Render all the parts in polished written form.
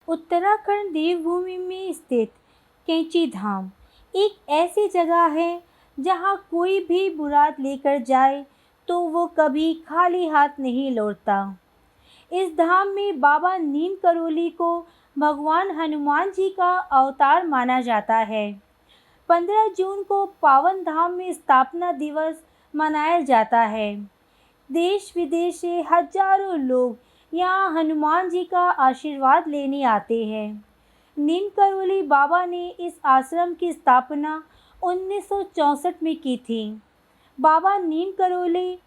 उत्तराखंड देवभूमि में स्थित कैंची धाम एक ऐसी जगह है जहाँ कोई भी मुराद लेकर जाए तो वो कभी खाली हाथ नहीं लौटता। इस धाम में बाबा नीम करोली को भगवान हनुमान जी का अवतार माना जाता है। 15 जून को पावन धाम में स्थापना दिवस मनाया जाता है। देश विदेश से हजारों लोग यहाँ हनुमान जी का आशीर्वाद लेने आते हैं। नीम करोली बाबा ने इस आश्रम की स्थापना 1964 में की थी। बाबा नीम करोली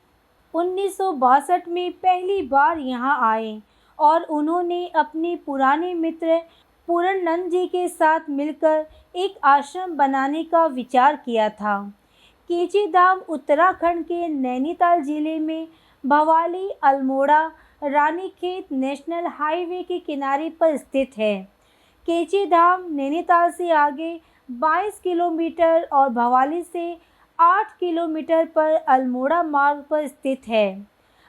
1962 में पहली बार यहाँ आए और उन्होंने अपने पुराने मित्र पूर्णानंद जी के साथ मिलकर एक आश्रम बनाने का विचार किया था। कैंची धाम उत्तराखंड के नैनीताल जिले में भवाली अल्मोड़ा रानीखेत नेशनल हाईवे के किनारे पर स्थित है। कैंची धाम नैनीताल से आगे 22 किलोमीटर और भवाली से 8 किलोमीटर पर अल्मोड़ा मार्ग पर स्थित है।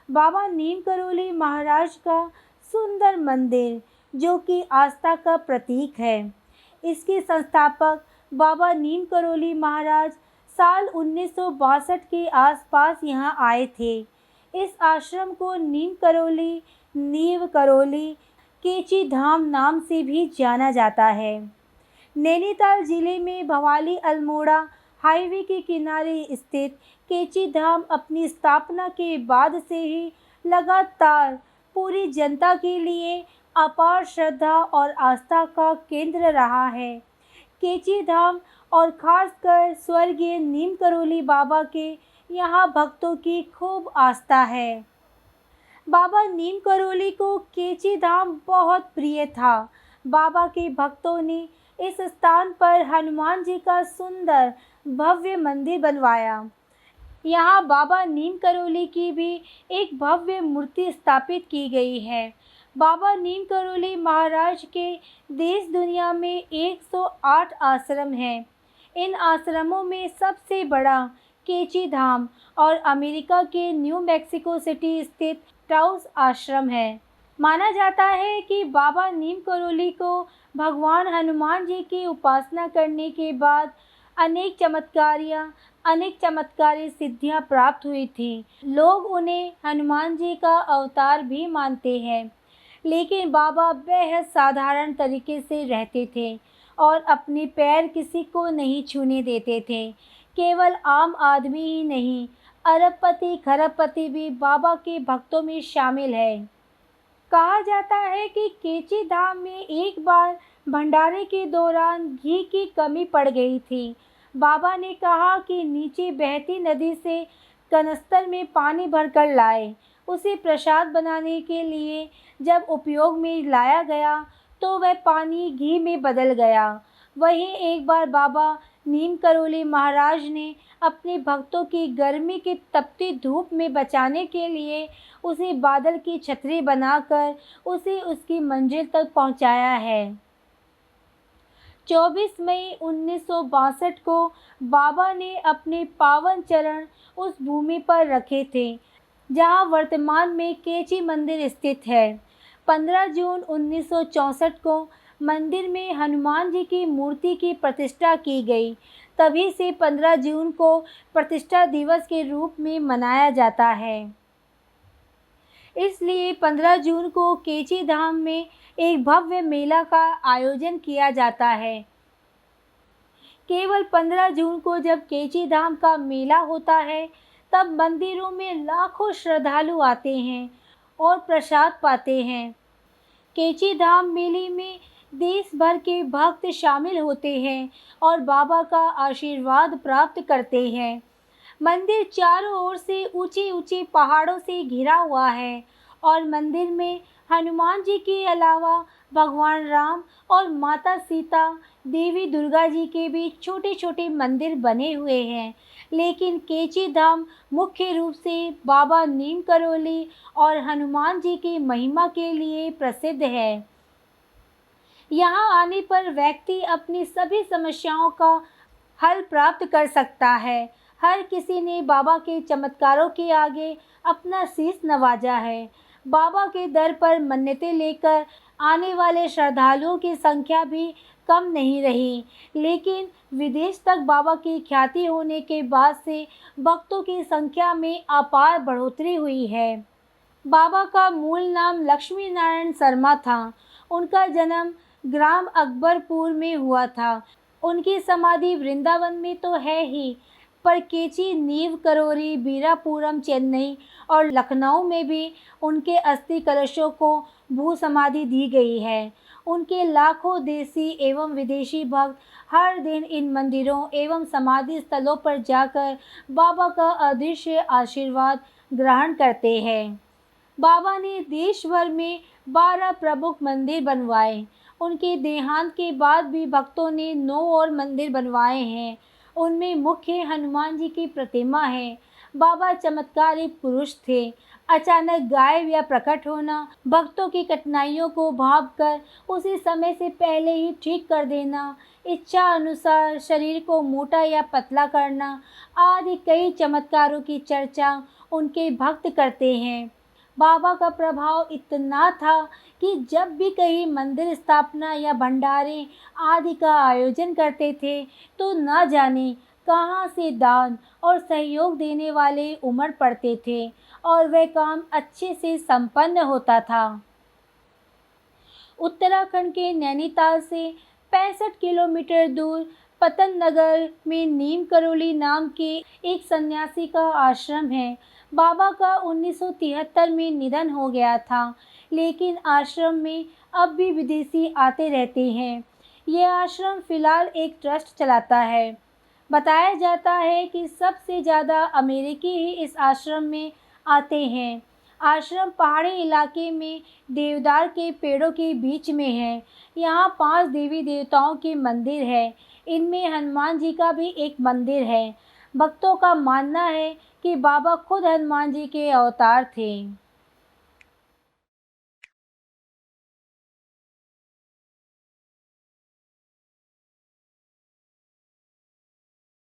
बाबा नीम करोली महाराज का सुंदर मंदिर जो कि आस्था का प्रतीक है। इसके संस्थापक बाबा नीम करोली महाराज साल 1962 के आसपास यहाँ आए थे। इस आश्रम को नीम करोली, नीव करोली, कैंची धाम नाम से भी जाना जाता है। नैनीताल जिले में भवाली अल्मोड़ा हाईवे के किनारे स्थित कैंची धाम अपनी स्थापना के बाद से ही लगातार पूरी जनता के लिए अपार श्रद्धा और आस्था का केंद्र रहा है। कैंची धाम और खासकर स्वर्गीय नीम करोली बाबा के यहाँ भक्तों की खूब आस्था है। बाबा नीम करोली को कैंची धाम बहुत प्रिय था। बाबा के भक्तों ने इस स्थान पर हनुमान जी का सुंदर भव्य मंदिर बनवाया। यहाँ बाबा नीम करोली की भी एक भव्य मूर्ति स्थापित की गई है। बाबा नीम करोली महाराज के देश दुनिया में 108 आश्रम हैं। इन आश्रमों में सबसे बड़ा कैंची धाम और अमेरिका के न्यू मैक्सिको सिटी स्थित टाउस आश्रम है। माना जाता है कि बाबा नीम करोली को भगवान हनुमान जी की उपासना करने के बाद अनेक चमत्कारी सिद्धियां प्राप्त हुई थी। लोग उन्हें हनुमान जी का अवतार भी मानते हैं। लेकिन बाबा बेहद साधारण तरीके से रहते थे और अपने पैर किसी को नहीं छूने देते थे। केवल आम आदमी ही नहीं, अरबपति खरबपति भी बाबा के भक्तों में शामिल है। कहा जाता है कि कैंची धाम में एक बार भंडारे के दौरान घी की कमी पड़ गई थी। बाबा ने कहा कि नीचे बहती नदी से कनस्तर में पानी भरकर लाए। उसे प्रसाद बनाने के लिए जब उपयोग में लाया गया तो वह पानी घी में बदल गया। वहीं एक बार बाबा नीम करोली महाराज ने अपने भक्तों की गर्मी की तपती धूप में बचाने के लिए उसे बादल की छतरी बनाकर उसे उसकी मंजिल तक पहुंचाया है। 24 मई 1962 को बाबा ने अपने पावन चरण उस भूमि पर रखे थे जहां वर्तमान में कैंची मंदिर स्थित है। 15 जून 1964 को मंदिर में हनुमान जी की मूर्ति की प्रतिष्ठा की गई। तभी से 15 जून को प्रतिष्ठा दिवस के रूप में मनाया जाता है। इसलिए 15 जून को कैंची धाम में एक भव्य मेला का आयोजन किया जाता है। केवल 15 जून को जब कैंची धाम का मेला होता है तब मंदिरों में लाखों श्रद्धालु आते हैं और प्रसाद पाते हैं। कैंची धाम मेले में देश भर के भक्त शामिल होते हैं और बाबा का आशीर्वाद प्राप्त करते हैं। मंदिर चारों ओर से ऊंचे ऊंचे पहाड़ों से घिरा हुआ है और मंदिर में हनुमान जी के अलावा भगवान राम और माता सीता, देवी दुर्गा जी के भी छोटे छोटे मंदिर बने हुए हैं। लेकिन कैंची धाम मुख्य रूप से बाबा नीम करोली और हनुमान जी की महिमा के लिए प्रसिद्ध है। यहाँ आने पर व्यक्ति अपनी सभी समस्याओं का हल प्राप्त कर सकता है। हर किसी ने बाबा के चमत्कारों के आगे अपना शीश नवाजा है। बाबा के दर पर मन्नतें लेकर आने वाले श्रद्धालुओं की संख्या भी कम नहीं रही, लेकिन विदेश तक बाबा की ख्याति होने के बाद से भक्तों की संख्या में अपार बढ़ोतरी हुई है। बाबा का मूल नाम लक्ष्मी नारायण शर्मा था। उनका जन्म ग्राम अकबरपुर में हुआ था। उनकी समाधि वृंदावन में तो है ही, पर केची, नीव करोरी, बीरापुरम, चेन्नई और लखनऊ में भी उनके अस्थि कलशों को भू समाधि दी गई है। उनके लाखों देसी एवं विदेशी भक्त हर दिन इन मंदिरों एवं समाधि स्थलों पर जाकर बाबा का अदृश्य आशीर्वाद ग्रहण करते हैं। बाबा ने देश भर में 12 प्रमुख मंदिर बनवाए। उनके देहांत के बाद भी भक्तों ने 9 और मंदिर बनवाए हैं। उनमें मुख्य हनुमान जी की प्रतिमा है। बाबा चमत्कारिक पुरुष थे। अचानक गायब या प्रकट होना, भक्तों की कठिनाइयों को भांपकर उसी समय से पहले ही ठीक कर देना, इच्छा अनुसार शरीर को मोटा या पतला करना आदि कई चमत्कारों की चर्चा उनके भक्त करते हैं। बाबा का प्रभाव इतना था कि जब भी कहीं मंदिर स्थापना या भंडारे आदि का आयोजन करते थे, तो न जाने कहाँ से दान और सहयोग देने वाले उमड़ पड़ते थे और वह काम अच्छे से संपन्न होता था। उत्तराखंड के नैनीताल से 65 किलोमीटर दूर पतन नगर में नीम करोली नाम के एक सन्यासी का आश्रम है। बाबा का 1973 में निधन हो गया था, लेकिन आश्रम में अब भी विदेशी आते रहते हैं। यह आश्रम फिलहाल एक ट्रस्ट चलाता है। बताया जाता है कि सबसे ज़्यादा अमेरिकी ही इस आश्रम में आते हैं। आश्रम पहाड़ी इलाके में देवदार के पेड़ों के बीच में है। यहाँ 5 देवी देवताओं के मंदिर है। इनमें हनुमान जी का भी एक मंदिर है। भक्तों का मानना है कि बाबा खुद हनुमान जी के अवतार थे।